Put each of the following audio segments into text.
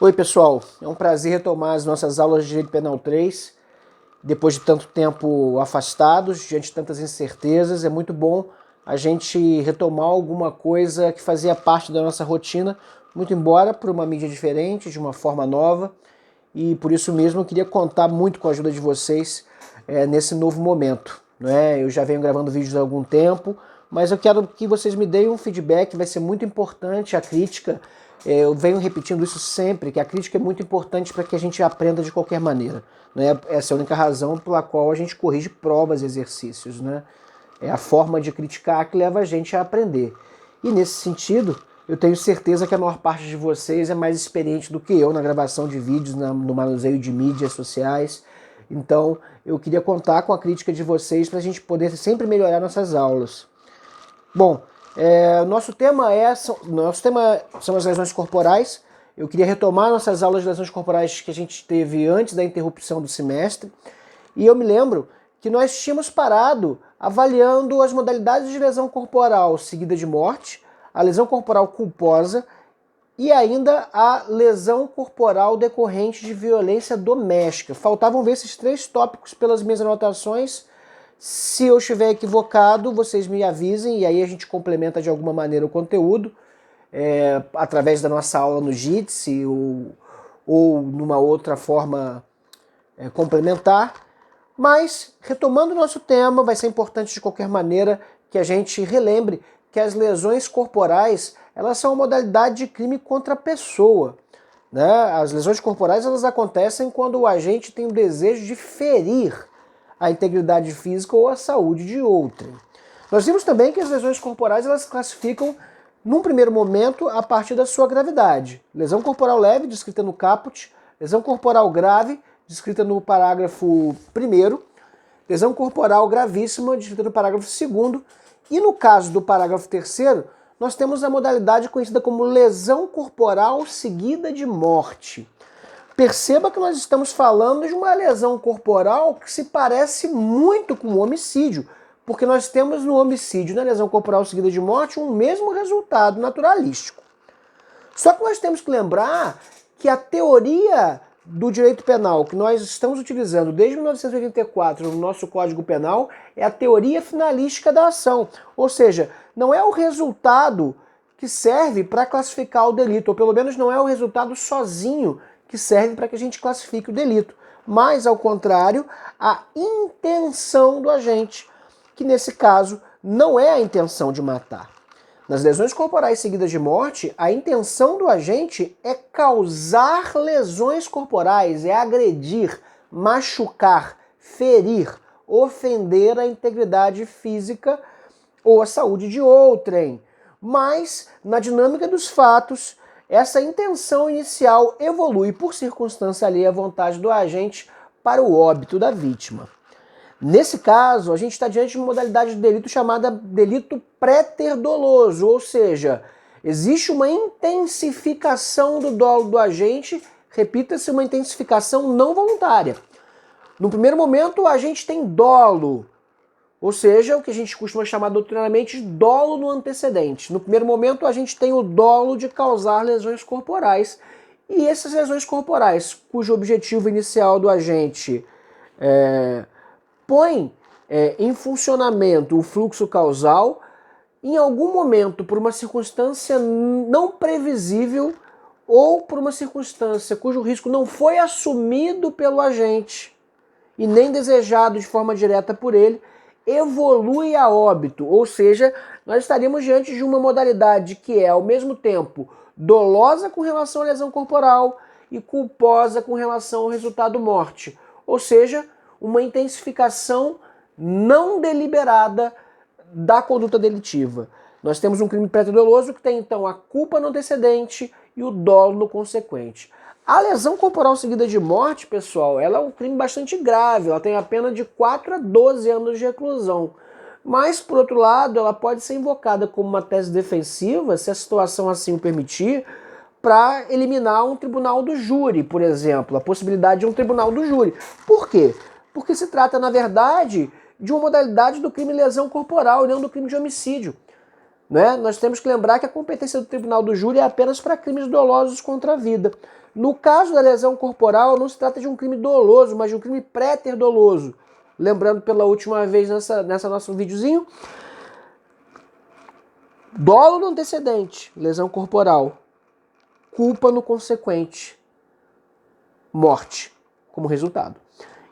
Oi, pessoal. É um prazer retomar as nossas aulas de Direito Penal 3. Depois de tanto tempo afastados, diante de tantas incertezas, é muito bom a gente retomar alguma coisa que fazia parte da nossa rotina, muito embora por uma mídia diferente, de uma forma nova. E por isso mesmo eu queria contar muito com a ajuda de vocês nesse novo momento. Eu já venho gravando vídeos há algum tempo, mas eu quero que vocês me deem um feedback, vai ser muito importante a crítica. Eu venho repetindo isso sempre, que a crítica é muito importante para que a gente aprenda de qualquer maneira. Essa é a única razão pela qual a gente corrige provas e exercícios. É a forma de criticar que leva a gente a aprender. E nesse sentido, eu tenho certeza que a maior parte de vocês é mais experiente do que eu na gravação de vídeos, no manuseio de mídias sociais. Então, eu queria contar com a crítica de vocês para a gente poder sempre melhorar nossas aulas. Bom, nosso tema são as lesões corporais. Eu queria retomar nossas aulas de lesões corporais que a gente teve antes da interrupção do semestre. E eu me lembro que nós tínhamos parado avaliando as modalidades de lesão corporal seguida de morte, a lesão corporal culposa e ainda a lesão corporal decorrente de violência doméstica. Faltavam ver esses três tópicos pelas minhas anotações. Se eu estiver equivocado, vocês me avisem e aí a gente complementa de alguma maneira o conteúdo, através da nossa aula no Jitsi ou numa outra forma complementar. Mas, retomando o nosso tema, vai ser importante de qualquer maneira que a gente relembre que as lesões corporais, elas são uma modalidade de crime contra a pessoa. As lesões corporais, elas acontecem quando o agente tem o desejo de ferir a integridade física ou a saúde de outrem. Nós vimos também que as lesões corporais, elas classificam, num primeiro momento, a partir da sua gravidade. Lesão corporal leve, descrita no caput, lesão corporal grave, descrita no parágrafo 1º, lesão corporal gravíssima, descrita no parágrafo 2º, e no caso do parágrafo 3º, nós temos a modalidade conhecida como lesão corporal seguida de morte. Perceba que nós estamos falando de uma lesão corporal que se parece muito com o homicídio, porque nós temos no homicídio e na lesão corporal seguida de morte um mesmo resultado naturalístico. Só que nós temos que lembrar que a teoria do direito penal que nós estamos utilizando desde 1984 no nosso Código Penal é a teoria finalística da ação, ou seja, não é o resultado que serve para classificar o delito, ou pelo menos não é o resultado sozinho que serve para que a gente classifique o delito, mas, ao contrário, a intenção do agente, que nesse caso não é a intenção de matar. Nas lesões corporais seguidas de morte, a intenção do agente é causar lesões corporais, é agredir, machucar, ferir, ofender a integridade física ou a saúde de outrem. Mas, na dinâmica dos fatos, essa intenção inicial evolui por circunstância alheia à vontade do agente para o óbito da vítima. Nesse caso, a gente está diante de uma modalidade de delito chamada delito préter-doloso, ou seja, existe uma intensificação do dolo do agente, repita-se, uma intensificação não voluntária. No primeiro momento, o agente tem dolo, ou seja, o que a gente costuma chamar doutrinariamente de dolo no antecedente. No primeiro momento, a gente tem o dolo de causar lesões corporais. E essas lesões corporais, cujo objetivo inicial do agente põe em funcionamento o fluxo causal, em algum momento, por uma circunstância não previsível ou por uma circunstância cujo risco não foi assumido pelo agente e nem desejado de forma direta por ele, evolui a óbito, ou seja, nós estaríamos diante de uma modalidade que é, ao mesmo tempo, dolosa com relação à lesão corporal e culposa com relação ao resultado morte, ou seja, uma intensificação não deliberada da conduta delitiva. Nós temos um crime préter-doloso que tem, então, a culpa no antecedente e o dolo no consequente. A lesão corporal seguida de morte, pessoal, ela é um crime bastante grave, ela tem a pena de 4 a 12 anos de reclusão. Mas, por outro lado, ela pode ser invocada como uma tese defensiva, se a situação assim o permitir, para eliminar um tribunal do júri, por exemplo, a possibilidade de um tribunal do júri. Por quê? Porque se trata, na verdade, de uma modalidade do crime lesão corporal e não do crime de homicídio. né? Nós temos que lembrar que a competência do tribunal do júri é apenas para crimes dolosos contra a vida. No caso da lesão corporal, não se trata de um crime doloso, mas de um crime préter doloso. Lembrando pela última vez nessa nosso videozinho, dolo no antecedente, lesão corporal, culpa no consequente, morte como resultado.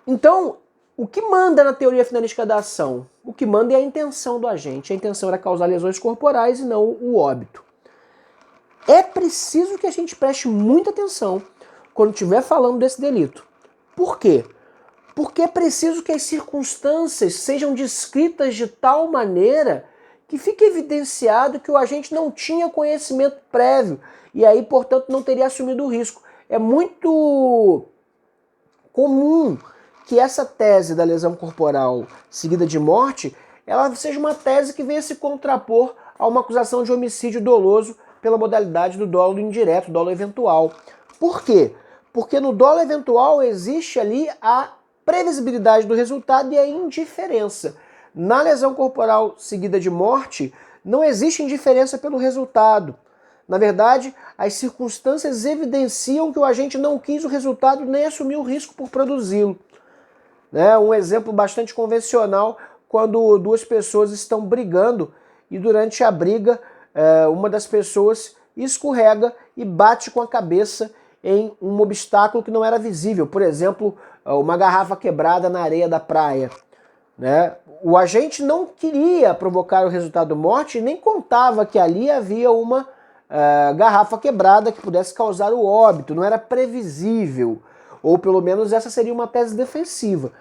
Então, o que manda na teoria finalística da ação? O que manda é a intenção do agente. A intenção era causar lesões corporais e não o óbito. É preciso que a gente preste muita atenção quando estiver falando desse delito. Por quê? Porque é preciso que as circunstâncias sejam descritas de tal maneira que fique evidenciado que o agente não tinha conhecimento prévio e aí, portanto, não teria assumido o risco. É muito comum que essa tese da lesão corporal seguida de morte, ela seja uma tese que venha se contrapor a uma acusação de homicídio doloso pela modalidade do dolo indireto, dolo eventual. Por quê? Porque no dolo eventual existe ali a previsibilidade do resultado e a indiferença. Na lesão corporal seguida de morte, não existe indiferença pelo resultado. Na verdade, as circunstâncias evidenciam que o agente não quis o resultado nem assumiu o risco por produzi-lo. Um exemplo bastante convencional, quando duas pessoas estão brigando e durante a briga uma das pessoas escorrega e bate com a cabeça em um obstáculo que não era visível, por exemplo, uma garrafa quebrada na areia da praia. O agente não queria provocar o resultado morte e nem contava que ali havia uma garrafa quebrada que pudesse causar o óbito, não era previsível, ou pelo menos essa seria uma tese defensiva.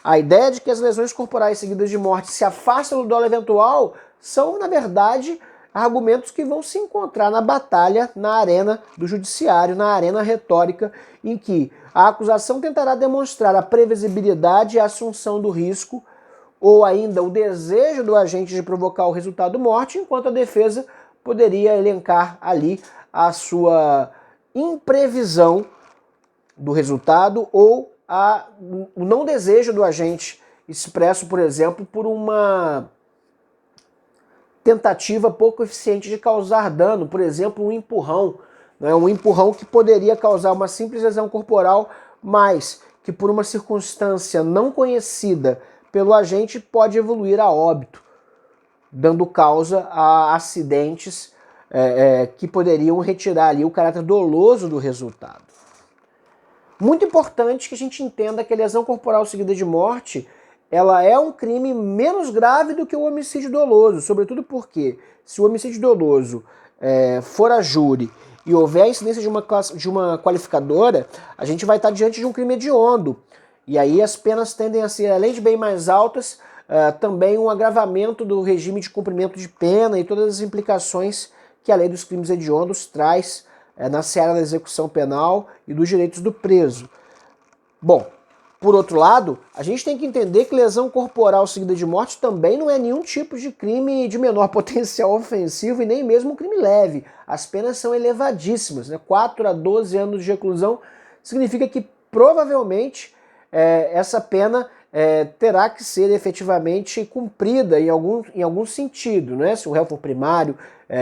A ideia de que as lesões corporais seguidas de morte se afastam do dolo eventual são, na verdade, argumentos que vão se encontrar na batalha, na arena do judiciário, na arena retórica, em que a acusação tentará demonstrar a previsibilidade e a assunção do risco, ou ainda o desejo do agente de provocar o resultado morte, enquanto a defesa poderia elencar ali a sua imprevisão do resultado ou o não desejo do agente expresso, por exemplo, por uma tentativa pouco eficiente de causar dano, por exemplo, um empurrão. Um empurrão que poderia causar uma simples lesão corporal, mas que por uma circunstância não conhecida pelo agente pode evoluir a óbito, dando causa a acidentes que poderiam retirar ali o caráter doloso do resultado. Muito importante que a gente entenda que a lesão corporal seguida de morte, ela é um crime menos grave do que o homicídio doloso, sobretudo porque se o homicídio doloso for a júri e houver a incidência de uma qualificadora, a gente vai estar diante de um crime hediondo. E aí as penas tendem a ser, além de bem mais altas, também um agravamento do regime de cumprimento de pena e todas as implicações que a lei dos crimes hediondos traz na seara da execução penal e dos direitos do preso. Bom, por outro lado, a gente tem que entender que lesão corporal seguida de morte também não é nenhum tipo de crime de menor potencial ofensivo e nem mesmo um crime leve. As penas são elevadíssimas, 4 a 12 anos de reclusão significa que provavelmente essa pena terá que ser efetivamente cumprida em algum sentido, Se o réu for primário,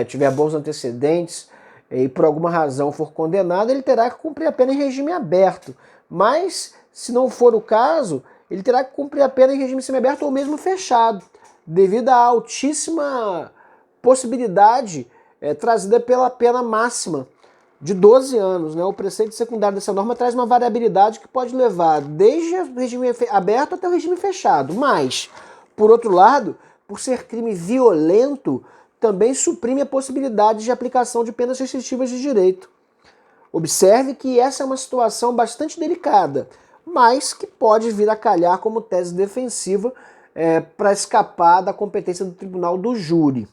tiver bons antecedentes e por alguma razão for condenado, ele terá que cumprir a pena em regime aberto. Mas, se não for o caso, ele terá que cumprir a pena em regime semiaberto ou mesmo fechado, devido à altíssima possibilidade trazida pela pena máxima de 12 anos. O preceito secundário dessa norma traz uma variabilidade que pode levar desde o regime aberto até o regime fechado. Mas, por outro lado, por ser crime violento, também suprime a possibilidade de aplicação de penas restritivas de direito. Observe que essa é uma situação bastante delicada, mas que pode vir a calhar como tese defensiva para escapar da competência do tribunal do júri.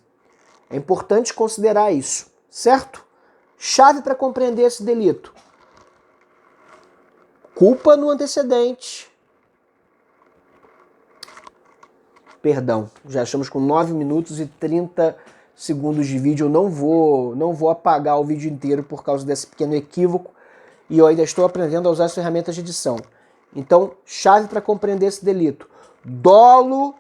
É importante considerar isso, certo? Chave para compreender esse delito: culpa no antecedente. Perdão, já estamos com 9 minutos e 30 segundos de vídeo. Eu não vou apagar o vídeo inteiro por causa desse pequeno equívoco e eu ainda estou aprendendo a usar as ferramentas de edição. Então, chave para compreender esse delito: dolo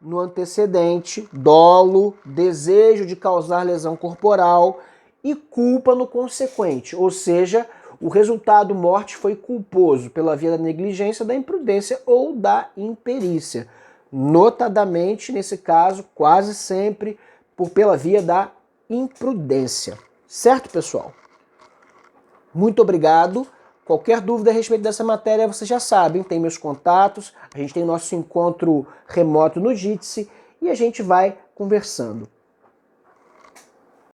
no antecedente, dolo, desejo de causar lesão corporal e culpa no consequente, ou seja, o resultado morte foi culposo pela via da negligência, da imprudência ou da imperícia. Notadamente, nesse caso, quase sempre pela via da imprudência. Certo, pessoal? Muito obrigado. Qualquer dúvida a respeito dessa matéria, vocês já sabem, tem meus contatos, a gente tem nosso encontro remoto no Jitsi e a gente vai conversando.